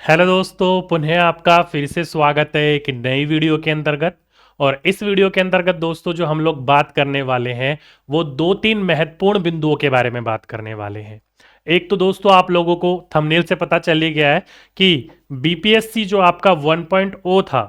Hello दोस्तों, पुनः आपका फिर से स्वागत है एक नई वीडियो के अंतर्गत। और इस वीडियो के अंतर्गत दोस्तों जो हम लोग बात करने वाले हैं वो दो तीन महत्वपूर्ण बिंदुओं के बारे में बात करने वाले हैं। एक तो दोस्तों आप लोगों को थंबनेल से पता चल ही गया है कि बीपीएससी जो आपका 1.0 था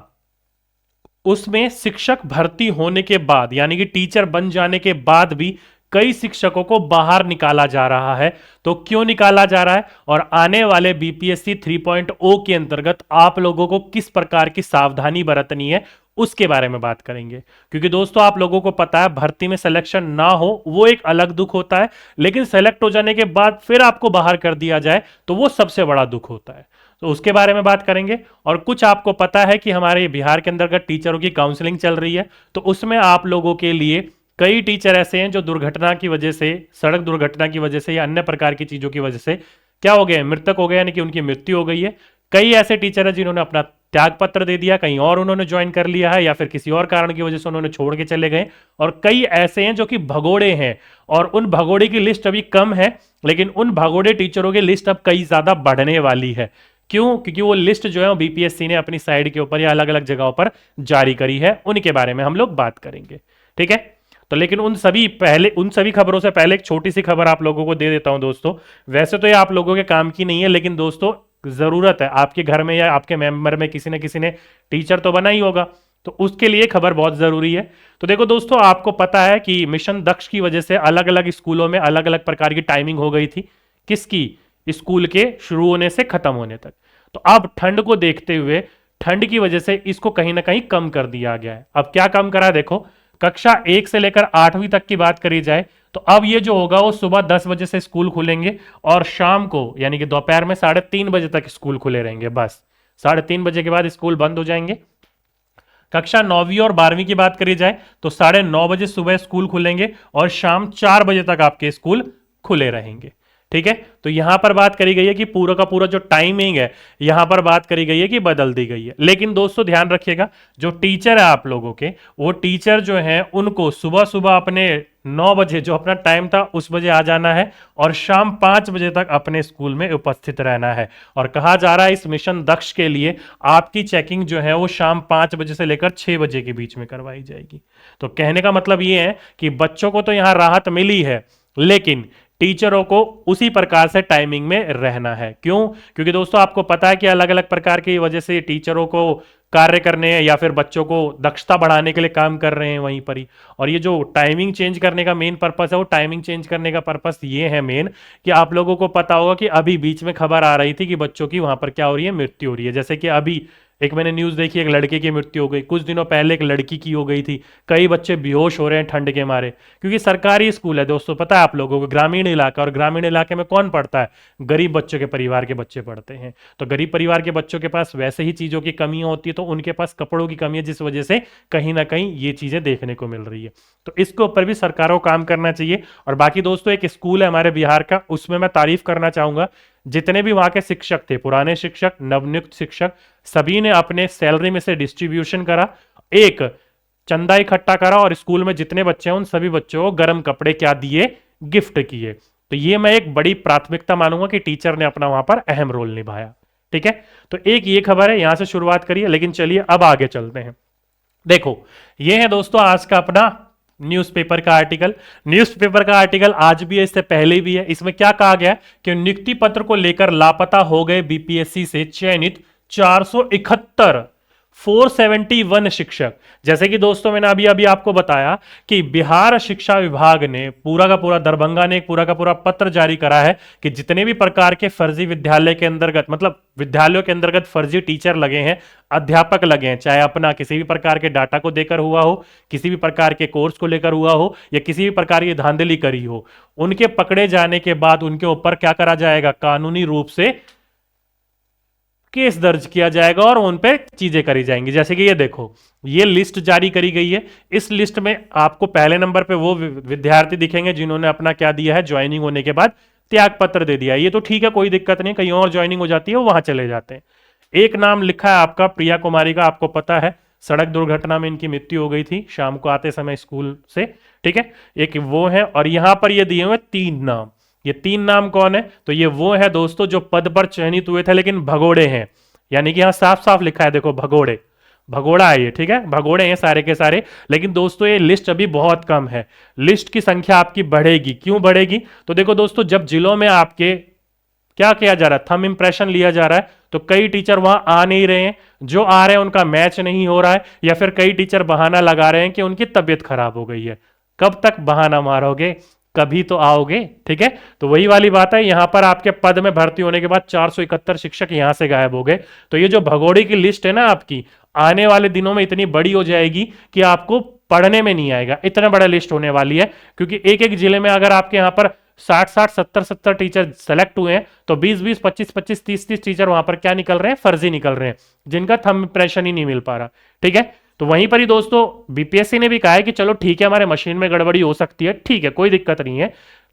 उसमें शिक्षक भर्ती होने के बाद यानी कि टीचर बन जाने के बाद भी कई शिक्षकों को बाहर निकाला जा रहा है। तो क्यों निकाला जा रहा है और आने वाले बीपीएससी 3.0 के अंतर्गत आप लोगों को किस प्रकार की सावधानी बरतनी है उसके बारे में बात करेंगे। क्योंकि दोस्तों आप लोगों को पता है भर्ती में सिलेक्शन ना हो वो एक अलग दुख होता है, लेकिन सेलेक्ट हो जाने के बाद फिर आपको बाहर कर दिया जाए तो वो सबसे बड़ा दुख होता है। तो उसके बारे में बात करेंगे। और कुछ आपको पता है कि हमारे बिहार के अंतर्गत टीचरों की काउंसलिंग चल रही है, तो उसमें आप लोगों के लिए कई टीचर ऐसे हैं जो दुर्घटना की वजह से, सड़क दुर्घटना की वजह से या अन्य प्रकार की चीजों की वजह से क्या हो गए, मृतक हो गए, यानी कि उनकी मृत्यु हो गई है। कई ऐसे टीचर हैं जिन्होंने अपना त्याग पत्र दे दिया, कहीं और उन्होंने ज्वाइन कर लिया है या फिर किसी और कारण की वजह से उन्होंने छोड़ के चले गए। और कई ऐसे हैं जो कि भगोड़े हैं, और उन भगोड़े की लिस्ट अभी कम है, लेकिन उन भगोड़े टीचरों की लिस्ट अब कई ज्यादा बढ़ने वाली है। क्यों? क्योंकि वो लिस्ट जो है बीपीएससी ने अपनी साइड के ऊपर या अलग अलग जगहों पर जारी करी है, उनके बारे में हम लोग बात करेंगे। ठीक है, तो लेकिन उन सभी खबरों से पहले एक छोटी सी खबर आप लोगों को दे देता हूं दोस्तों। वैसे तो ये आप लोगों के काम की नहीं है, लेकिन दोस्तों जरूरत है, आपके घर में या आपके मेंबर में किसी न किसी ने टीचर तो बना ही होगा, तो उसके लिए खबर बहुत जरूरी है। तो देखो दोस्तों, आपको पता है कि मिशन दक्ष की वजह से अलग अलग स्कूलों में अलग अलग प्रकार की टाइमिंग हो गई थी, किसकी? स्कूल के शुरू होने से खत्म होने तक। तो अब ठंड को देखते हुए, ठंड की वजह से इसको कहीं ना कहीं कम कर दिया गया है। अब क्या कम करा है देखो, कक्षा 1 से लेकर 8वीं तक की बात करी जाए तो अब ये जो होगा वो सुबह 10 बजे से स्कूल खुलेंगे और शाम को यानी कि दोपहर में 3:30 बजे तक स्कूल खुले रहेंगे। बस 3:30 बजे के बाद स्कूल बंद हो जाएंगे। कक्षा 9वीं और 12वीं की बात करी जाए तो 9:30 बजे सुबह स्कूल खुलेंगे और शाम 4 बजे तक आपके स्कूल खुले रहेंगे। ठीक है, तो यहां पर बात करी गई है कि पूरा का पूरा जो टाइमिंग है यहां पर बात करी गई है कि बदल दी गई है। लेकिन दोस्तों ध्यान रखिएगा, जो टीचर है आप लोगों के, वो टीचर जो है उनको सुबह सुबह अपने 9 बजे जो अपना टाइम था उस बजे आ जाना है और शाम 5 बजे तक अपने स्कूल में उपस्थित रहना है। और कहा जा रहा है इस मिशन दक्ष के लिए आपकी चेकिंग जो है वो शाम 5 बजे से लेकर 6 बजे के बीच में करवाई जाएगी। तो कहने का मतलब ये है कि बच्चों को तो यहां राहत मिली है, लेकिन टीचरों को उसी प्रकार से टाइमिंग में रहना है। क्यों? क्योंकि दोस्तों आपको पता है कि अलग अलग प्रकार की वजह से टीचरों को कार्य करने हैं या फिर बच्चों को दक्षता बढ़ाने के लिए काम कर रहे हैं वहीं पर ही। और ये जो टाइमिंग चेंज करने का मेन पर्पस है, वो टाइमिंग चेंज करने का पर्पस ये है मेन कि आप लोगों को पता होगा कि अभी बीच में खबर आ रही थी कि बच्चों की वहां पर क्या हो रही है, मृत्यु हो रही है। जैसे कि अभी एक मैंने न्यूज देखी, एक लड़के की मृत्यु हो गई, कुछ दिनों पहले एक लड़की की हो गई थी। कई बच्चे बेहोश हो रहे हैं ठंड के मारे, क्योंकि सरकारी स्कूल है दोस्तों, पता है आप लोगों को, ग्रामीण इलाका, और ग्रामीण इलाके में कौन पढ़ता है? गरीब बच्चों के परिवार के बच्चे पढ़ते हैं। तो गरीब परिवार के बच्चों के पास वैसे ही चीजों की कमियां होती है, तो उनके पास कपड़ों की कमी है, जिस वजह से कहीं ना कहीं ये चीजें देखने को मिल रही है। तो इसके ऊपर भी सरकारों को काम करना चाहिए। और बाकी दोस्तों एक स्कूल है हमारे बिहार का, उसमें मैं तारीफ करना चाहूंगा, जितने भी वहां के शिक्षक थे, पुराने शिक्षक, नवनियुक्त शिक्षक, सभी ने अपने सैलरी में से डिस्ट्रीब्यूशन करा, एक चंदा इकट्ठा करा और स्कूल में जितने बच्चे हैं उन सभी बच्चों को गर्म कपड़े क्या दिए, गिफ्ट किए। तो ये मैं एक बड़ी प्राथमिकता मानूंगा कि टीचर ने अपना वहां पर अहम रोल निभाया। ठीक है, तो एक ये खबर है, यहां से शुरुआत करिए, लेकिन चलिए अब आगे चलते हैं। देखो, ये है दोस्तों आज का अपना न्यूज़पेपर का आर्टिकल। न्यूज़पेपर का आर्टिकल आज भी है, इससे पहले भी है। इसमें क्या कहा गया कि नियुक्ति पत्र को लेकर लापता हो गए बीपीएससी से चयनित 471 471 शिक्षक। जैसे कि दोस्तों मैंने अभी अभी आपको बताया कि बिहार शिक्षा विभाग ने पूरा का पूरा, दरभंगा ने एक पूरा का पूरा पत्र जारी करा है कि जितने भी प्रकार के फर्जी विद्यालय के अंतर्गत, मतलब विद्यालयों के अंतर्गत फर्जी टीचर लगे हैं, अध्यापक लगे हैं, चाहे अपना किसी भी प्रकार के डाटा को देकर हुआ हो, किसी भी प्रकार के कोर्स को लेकर हुआ हो, या किसी भी प्रकार की धांधली करी हो, उनके पकड़े जाने के बाद उनके ऊपर क्या करा जाएगा, कानूनी रूप से केस दर्ज किया जाएगा और उन पे चीजें करी जाएंगी। जैसे कि ये देखो, ये लिस्ट जारी करी गई है। इस लिस्ट में आपको पहले नंबर पे वो विद्यार्थी दिखेंगे जिन्होंने अपना क्या दिया है, ज्वाइनिंग होने के बाद त्याग पत्र दे दिया है। ये तो ठीक है, कोई दिक्कत नहीं, कहीं और ज्वाइनिंग हो जाती है वो वहां चले जाते हैं। एक नाम लिखा है आपका प्रिया कुमारी का, आपको पता है सड़क दुर्घटना में इनकी मृत्यु हो गई थी शाम को आते समय स्कूल से। ठीक है, एक वो है, और यहां पर ये दिए हुए 3 नाम। ये 3 नाम कौन है? तो ये वो है दोस्तों जो पद पर चयनित हुए थे लेकिन भगोड़े हैं। यानी कि यहां साफ साफ लिखा है, देखो भगोड़े, भगोड़ा है ये, ठीक है, भगोड़े हैं सारे के सारे। लेकिन दोस्तों ये लिस्ट अभी बहुत कम है, लिस्ट की संख्या आपकी बढ़ेगी। क्यों बढ़ेगी? तो देखो दोस्तों, जब जिलों में आपके क्या किया जा रहा है, थंब इंप्रेशन लिया जा रहा है, तो कई टीचर वहां आ नहीं रहे हैं, जो आ रहे हैं उनका मैच नहीं हो रहा है, या फिर कई टीचर बहाना लगा रहे हैं कि उनकी तबीयत खराब हो गई है। कब तक बहाना मारोगे? कभी तो आओगे, ठीक है। तो वही वाली बात है, यहां पर आपके पद में भर्ती होने के बाद 471 शिक्षक यहां से गायब हो गए। तो ये जो भगोड़े की लिस्ट है ना आपकी, आने वाले दिनों में इतनी बड़ी हो जाएगी कि आपको पढ़ने में नहीं आएगा, इतना बड़ा लिस्ट होने वाली है। क्योंकि एक एक जिले में अगर आपके यहां पर 60-60, 70-70 टीचर सेलेक्ट हुए हैं, तो 20-20, 25-25, 30-30 टीचर वहां पर क्या निकल रहे हैं? फर्जी निकल रहे हैं, जिनका थंब इंप्रेशन ही नहीं मिल पा रहा, ठीक है। तो वहीं पर ही दोस्तों बीपीएससी ने भी कहा है कि चलो ठीक है, हमारे मशीन में गड़बड़ी हो सकती है, ठीक है, कोई दिक्कत नहीं है।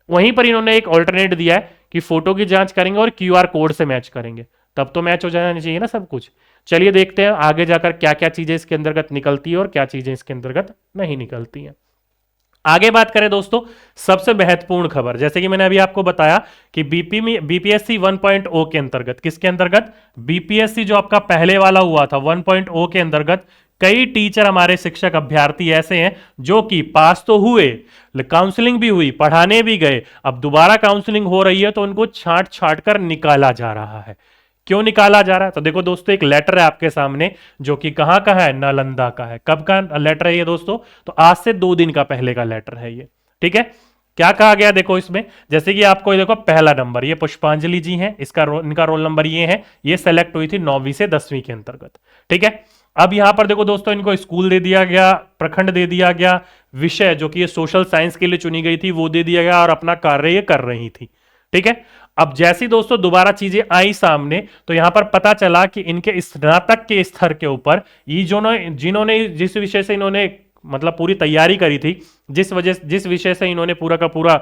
वहीं पर इन्होंने एक ऑल्टरनेट दिया है कि फोटो की जांच करेंगे और क्यूआर कोड से मैच करेंगे, तब तो मैच हो जाना चाहिए ना सब कुछ। चलिए देखते हैं आगे जाकर क्या क्या चीजें इसके अंतर्गत निकलती है और क्या चीजें इसके अंतर्गत नहीं निकलती हैं। आगे बात करें दोस्तों, सबसे महत्वपूर्ण खबर, जैसे कि मैंने अभी आपको बताया कि बीपीएससी 1.0 के अंतर्गत, किसके अंतर्गत? बीपीएससी जो आपका पहले वाला हुआ था 1.0 के अंतर्गत, कई टीचर हमारे शिक्षक अभ्यर्थी ऐसे हैं जो कि पास तो हुए, काउंसलिंग भी हुई, पढ़ाने भी गए, अब दोबारा काउंसलिंग हो रही है तो उनको छांट छांट कर निकाला जा रहा है। क्यों निकाला जा रहा है? तो देखो दोस्तों, एक लेटर है आपके सामने जो कि कहां का है? नालंदा का है। कब का लेटर है ये दोस्तों? तो आज से 2 दिन का पहले का लेटर है ये, ठीक है। क्या कहा गया देखो इसमें, जैसे कि आपको देखो पहला नंबर, ये पुष्पांजलि जी हैं, इनका रोल नंबर ये है, ये सेलेक्ट हुई थी 9वीं से 10वीं के अंतर्गत, ठीक है। अब यहां पर देखो दोस्तों, इनको स्कूल दे दिया गया, प्रखंड दे दिया गया, विषय जो कि ये सोशल साइंस के लिए चुनी गई थी वो दे दिया गया, और अपना कार्य ये कर रही थी, ठीक है। अब जैसी दोस्तों दोबारा चीजें आई सामने, तो यहां पर पता चला कि इनके स्नातक के स्तर के ऊपर ये जिन्होंने जिस विषय से इन्होंने मतलब पूरी तैयारी करी थी, जिस विषय से इन्होंने पूरा का पूरा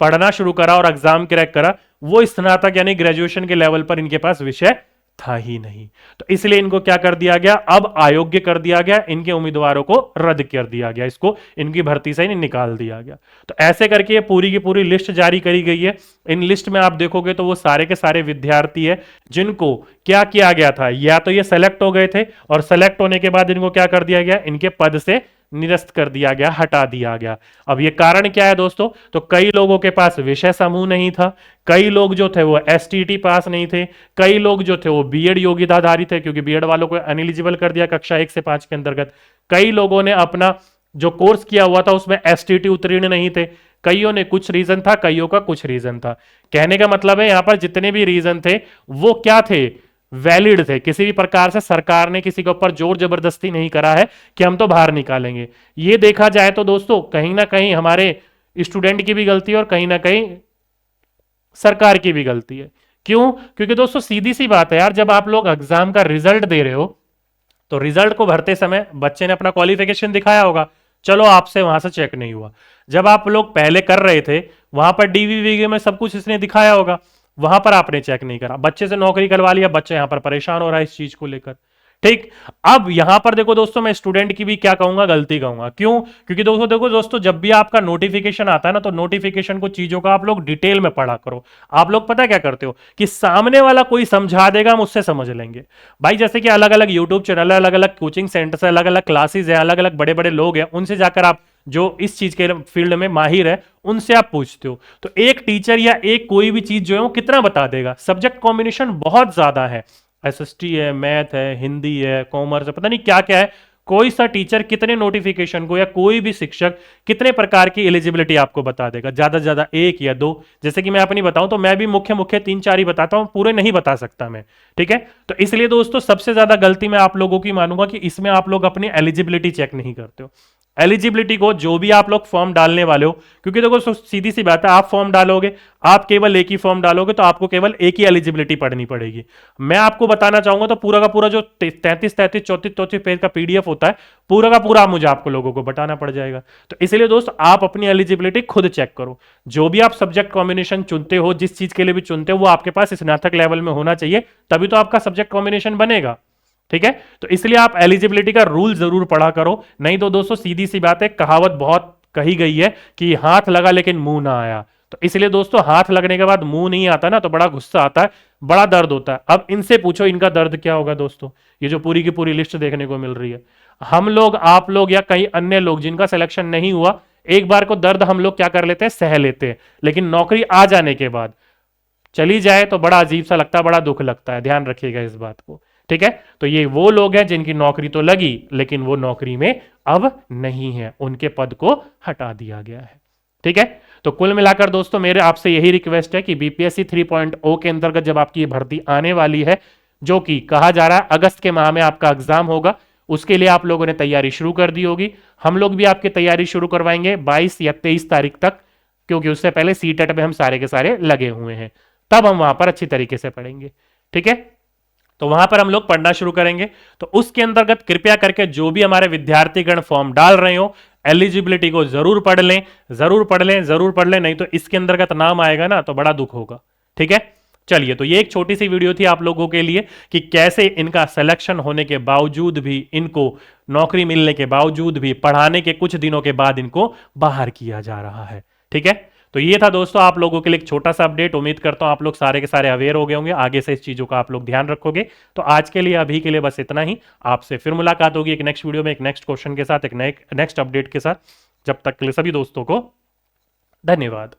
पढ़ना शुरू करा और एग्जाम क्रैक करा, वो स्नातक यानी ग्रेजुएशन के लेवल पर इनके पास विषय था ही नहीं। तो इसलिए इनको क्या कर दिया गया? अब अयोग्य कर दिया गया, इनके उम्मीदवारों को रद्द कर दिया गया, इसको इनकी भर्ती से ही निकाल दिया गया। तो ऐसे करके ये पूरी की पूरी लिस्ट जारी करी गई है। इन लिस्ट में आप देखोगे तो वो सारे के सारे विद्यार्थी है जिनको क्या किया गया था, या तो ये सेलेक्ट हो गए थे और सेलेक्ट होने के बाद इनको क्या कर दिया गया? इनके पद से निरस्त कर दिया गया, हटा दिया गया। अब ये कारण क्या है दोस्तों? तो कई लोगों के पास विषय समूह नहीं था, कई लोग जो थे वो एसटीटी पास नहीं थे, कई लोग जो थे वो बीएड योग्यताधारी थे, क्योंकि बीएड वालों को अनएलिजिबल कर दिया कक्षा 1 से 5 के अंतर्गत। कई लोगों ने अपना जो कोर्स किया हुआ था उसमें एसटीटी उत्तीर्ण नहीं थे, कईयों ने कुछ रीजन था, कईयों का कुछ रीजन था। कहने का मतलब है यहां पर जितने भी रीजन थे वो क्या थे? वैलिड थे। किसी भी प्रकार से सरकार ने किसी के ऊपर जोर जबरदस्ती नहीं करा है कि हम तो बाहर निकालेंगे। ये देखा जाए तो दोस्तों कहीं ना कहीं हमारे स्टूडेंट की भी गलती है और कहीं ना कहीं सरकार की भी गलती है। क्यों? क्योंकि दोस्तों सीधी सी बात है यार, जब आप लोग एग्जाम का रिजल्ट दे रहे हो तो रिजल्ट को भरते समय बच्चे ने अपना क्वालिफिकेशन दिखाया होगा, चलो आपसे वहां से चेक नहीं हुआ। जब आप लोग पहले कर रहे थे वहां पर डीवीवीगी में सब कुछ इसने दिखाया होगा, वहां पर आपने चेक नहीं करा, बच्चे से नौकरी करवा लिया, बच्चा यहां पर परेशान हो रहा है इस चीज को लेकर, ठीक। अब यहां पर देखो दोस्तों, मैं स्टूडेंट की भी क्या कहूंगा? गलती कहूंगा। क्यों? क्योंकि दोस्तों देखो दोस्तों, जब भी आपका नोटिफिकेशन आता है ना, तो नोटिफिकेशन को चीजों का आप लोग डिटेल में पढ़ा करो। आप लोग पता क्या करते हो कि सामने वाला कोई समझा देगा, हम उससे समझ लेंगे। भाई जैसे कि अलग अलग यूट्यूब चैनल है, अलग अलग कोचिंग सेंटर्स है, अलग अलग क्लासेस है, अलग अलग बड़े बड़े लोग हैं, उनसे जाकर आप जो इस चीज के फील्ड में माहिर है उनसे आप पूछते हो, तो एक टीचर या एक कोई भी चीज जो है वो कितना बता देगा? सब्जेक्ट कॉम्बिनेशन बहुत ज्यादा है, एसएसटी है, मैथ है, हिंदी है, कॉमर्स है, पता नहीं क्या क्या है। कोई सा टीचर कितने नोटिफिकेशन को या कोई भी शिक्षक कितने प्रकार की एलिजिबिलिटी आपको बता देगा? ज्यादा से ज्यादा 1 या 2। जैसे कि मैं अपनी बताऊं तो मैं भी मुख्य मुख्य 3-4 ही बताता हूं, पूरे नहीं बता सकता मैं, ठीक है। तो इसलिए दोस्तों सबसे ज्यादा गलती मैं आप लोगों की मानूंगा कि इसमें आप लोग अपनी एलिजिबिलिटी चेक नहीं करते हो। एलिजिबिलिटी को जो भी आप लोग फॉर्म डालने वाले हो, क्योंकि देखो सीधी सी बात है, आप फॉर्म डालोगे, आप केवल एक ही फॉर्म डालोगे तो आपको केवल एक ही एलिजिबिलिटी पढ़नी पड़ेगी। मैं आपको बताना चाहूंगा तो पूरा का पूरा जो 33 34 पेज का पीडीएफ होता है, पूरा का पूरा मुझे आपको लोगों को बताना पड़ जाएगा। तो इसलिए दोस्त आप अपनी एलिजिबिलिटी खुद चेक करो। जो भी आप सब्जेक्ट कॉम्बिनेशन चुनते हो, जिस चीज के लिए भी चुनते हो, वो आपके पास स्नातक लेवल में होना चाहिए, तभी तो आपका सब्जेक्ट कॉम्बिनेशन बनेगा, ठीक है। तो इसलिए आप एलिजिबिलिटी का रूल जरूर पढ़ा करो, नहीं तो दोस्तों सीधी सी बात है, कहावत बहुत कही गई है कि हाथ लगा लेकिन मुंह ना आया। तो तो इसलिए दोस्तों हाथ लगने के बाद मुंह नहीं आता ना, तो बड़ा गुस्सा आता है, बड़ा दर्द होता है। अब इनसे पूछो इनका दर्द क्या होगा दोस्तों, ये जो पूरी की पूरी लिस्ट देखने को मिल रही है। हम लोग, आप लोग या कई अन्य लोग जिनका सिलेक्शन नहीं हुआ, एक बार को दर्द हम लोग क्या कर लेते हैं, सह लेते हैं, लेकिन नौकरी आ जाने के बाद चली जाए तो बड़ा अजीब सा लगता है, बड़ा दुख लगता है। ध्यान रखिएगा इस बात को, ठीक है। तो ये वो लोग हैं जिनकी नौकरी तो लगी लेकिन वो नौकरी में अब नहीं है, उनके पद को हटा दिया गया है, ठीक है। तो कुल मिलाकर दोस्तों मेरे आपसे यही रिक्वेस्ट है कि बीपीएससी 3.0 के अंतर्गत जब आपकी ये भर्ती आने वाली है, जो कि कहा जा रहा है अगस्त के माह में आपका एग्जाम होगा, उसके लिए आप लोगों ने तैयारी शुरू कर दी होगी। हम लोग भी आपकी तैयारी शुरू करवाएंगे 22 या 23 तारीख तक, क्योंकि उससे पहले सीटेट में हम सारे के सारे लगे हुए हैं, तब हम वहां पर अच्छी तरीके से पढ़ेंगे, ठीक है। तो वहां पर हम लोग पढ़ना शुरू करेंगे। तो उसके अंतर्गत कृपया करके जो भी हमारे विद्यार्थीगण फॉर्म डाल रहे हो, एलिजिबिलिटी को जरूर पढ़ लें, जरूर पढ़ लें, जरूर पढ़ लें, नहीं तो इसके अंतर्गत नाम आएगा ना तो बड़ा दुख होगा, ठीक है। चलिए, तो ये एक छोटी सी वीडियो थी आप लोगों के लिए कि कैसे इनका सिलेक्शन होने के बावजूद भी, इनको नौकरी मिलने के बावजूद भी, पढ़ाने के कुछ दिनों के बाद इनको बाहर किया जा रहा है, ठीक है। तो ये था दोस्तों आप लोगों के लिए एक छोटा सा अपडेट। उम्मीद करता हूं आप लोग सारे के सारे अवेयर हो गए होंगे, आगे से इस चीजों का आप लोग ध्यान रखोगे। तो आज के लिए, अभी के लिए बस इतना ही। आपसे फिर मुलाकात होगी एक नेक्स्ट वीडियो में, एक नेक्स्ट क्वेश्चन के साथ, एक नेक्स्ट अपडेट के साथ। जब तक के लिए सभी दोस्तों को धन्यवाद।